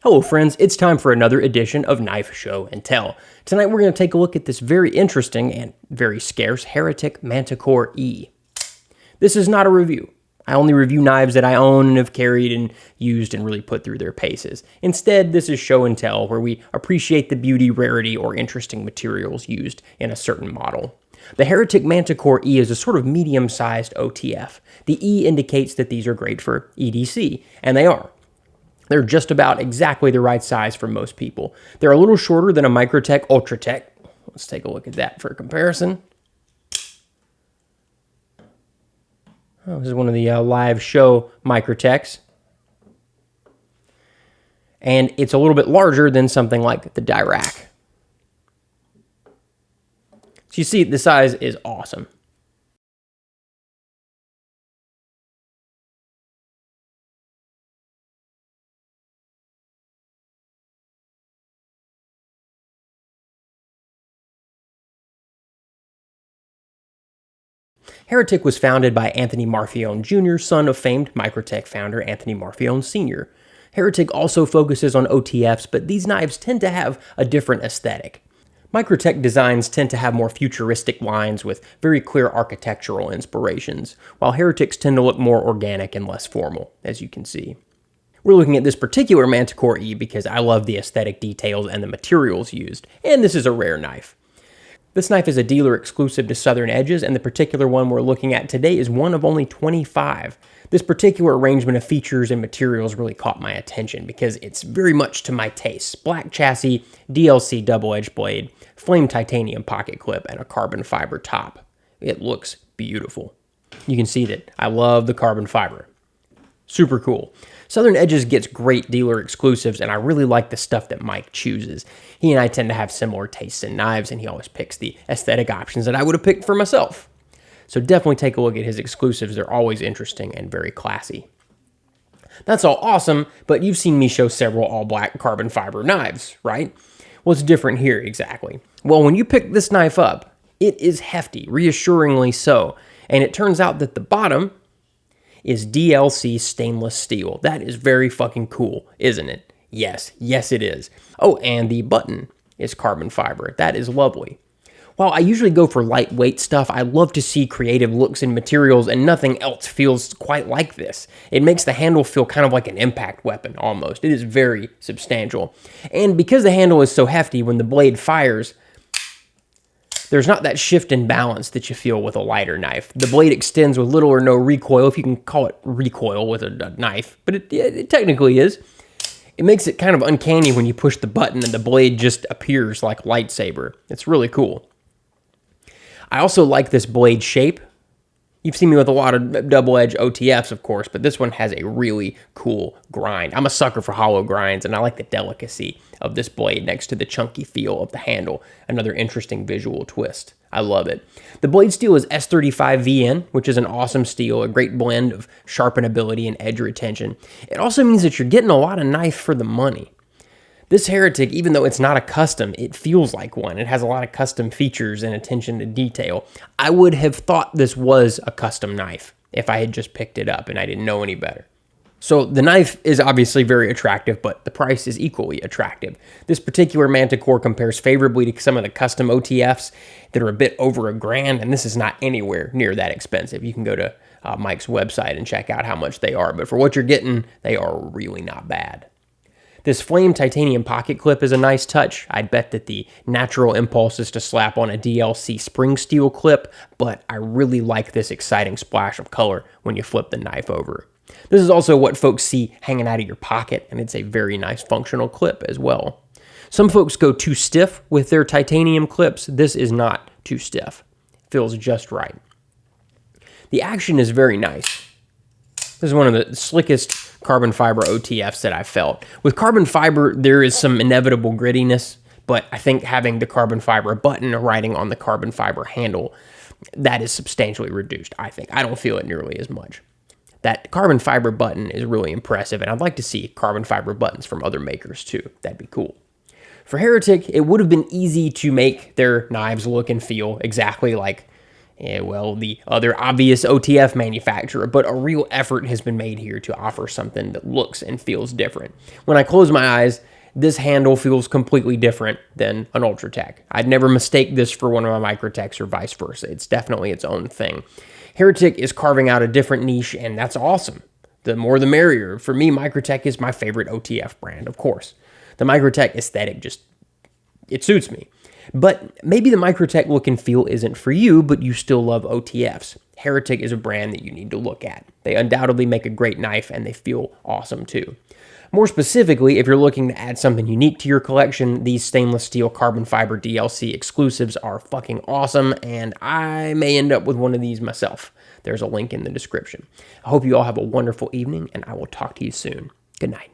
Hello friends, it's time for another edition of Knife Show and Tell. Tonight we're going to take a look at this very interesting and very scarce Heretic Manticore-E. This is not a review. I only review knives that I own and have carried and used and really put through their paces. Instead, this is show and tell, where we appreciate the beauty, rarity, or interesting materials used in a certain model. The Heretic Manticore-E is a sort of medium-sized OTF. The E indicates that these are great for EDC, and they are. They're just about exactly the right size for most people. They're a little shorter than a Microtech Ultratech. Let's take a look at that for comparison. Oh, this is one of the live show Microtechs. And it's a little bit larger than something like the Dirac. So you see, the size is awesome. Heretic was founded by Anthony Marfione Jr., son of famed Microtech founder Anthony Marfione Sr. Heretic also focuses on OTFs, but these knives tend to have a different aesthetic. Microtech designs tend to have more futuristic lines with very clear architectural inspirations, while Heretics tend to look more organic and less formal, as you can see. We're looking at this particular Manticore-E because I love the aesthetic details and the materials used, and this is a rare knife. This knife is a dealer exclusive to Southern Edges, and the particular one we're looking at today is one of only 25. This particular arrangement of features and materials really caught my attention because it's very much to my taste. Black chassis, DLC double-edged blade, flame titanium pocket clip, and a carbon fiber top. It looks beautiful. You can see that I love the carbon fiber. Super cool. Southern Edges gets great dealer exclusives, and I really like the stuff that Mike chooses. He and I tend to have similar tastes in knives, and he always picks the aesthetic options that I would have picked for myself. So definitely take a look at his exclusives. They're always interesting and very classy. That's all awesome, but you've seen me show several all-black carbon fiber knives, right? What's different here exactly? Well, when you pick this knife up, it is hefty, reassuringly so, and it turns out that the bottom is DLC stainless steel. That is very fucking cool, isn't it? Yes, it is. Oh, and the button is carbon fiber. That is lovely. While I usually go for lightweight stuff, I love to see creative looks in materials, and nothing else feels quite like this. It makes the handle feel kind of like an impact weapon, almost. It is very substantial. And because the handle is so hefty, when the blade fires, there's not that shift in balance that you feel with a lighter knife. The blade extends with little or no recoil, if you can call it recoil with a knife, but it technically is. It makes it kind of uncanny when you push the button and the blade just appears like a lightsaber. It's really cool. I also like this blade shape. You've seen me with a lot of double-edged OTFs, of course, but this one has a really cool grind. I'm a sucker for hollow grinds, and I like the delicacy of this blade next to the chunky feel of the handle. Another interesting visual twist. I love it. The blade steel is S35VN, which is an awesome steel, a great blend of sharpenability and edge retention. It also means that you're getting a lot of knife for the money. This Heretic, even though it's not a custom, it feels like one. It has a lot of custom features and attention to detail. I would have thought this was a custom knife if I had just picked it up and I didn't know any better. So the knife is obviously very attractive, but the price is equally attractive. This particular Manticore compares favorably to some of the custom OTFs that are a bit over $1,000, and this is not anywhere near that expensive. You can go to Mike's website and check out how much they are, but for what you're getting, they are really not bad. This flame titanium pocket clip is a nice touch. I'd bet that the natural impulse is to slap on a DLC spring steel clip, but I really like this exciting splash of color when you flip the knife over. This is also what folks see hanging out of your pocket, and it's a very nice functional clip as well. Some folks go too stiff with their titanium clips. This is not too stiff. It feels just right. The action is very nice. This is one of the slickest carbon fiber OTFs that I've felt. With carbon fiber, there is some inevitable grittiness, but I think having the carbon fiber button riding on the carbon fiber handle, that is substantially reduced, I think. I don't feel it nearly as much. That carbon fiber button is really impressive, and I'd like to see carbon fiber buttons from other makers too. That'd be cool. For Heretic, it would have been easy to make their knives look and feel exactly like Yeah, well, the other obvious OTF manufacturer, but a real effort has been made here to offer something that looks and feels different. When I close my eyes, this handle feels completely different than an Ultratech. I'd never mistake this for one of my Microtechs or vice versa. It's definitely its own thing. Heretic is carving out a different niche, and that's awesome. The more the merrier. For me, Microtech is my favorite OTF brand, of course. The Microtech aesthetic just, it suits me. But maybe the Microtech look and feel isn't for you, but you still love OTFs. Heretic is a brand that you need to look at. They undoubtedly make a great knife, and they feel awesome too. More specifically, if you're looking to add something unique to your collection, these stainless steel carbon fiber DLC exclusives are fucking awesome, and I may end up with one of these myself. There's a link in the description. I hope you all have a wonderful evening, and I will talk to you soon. Good night.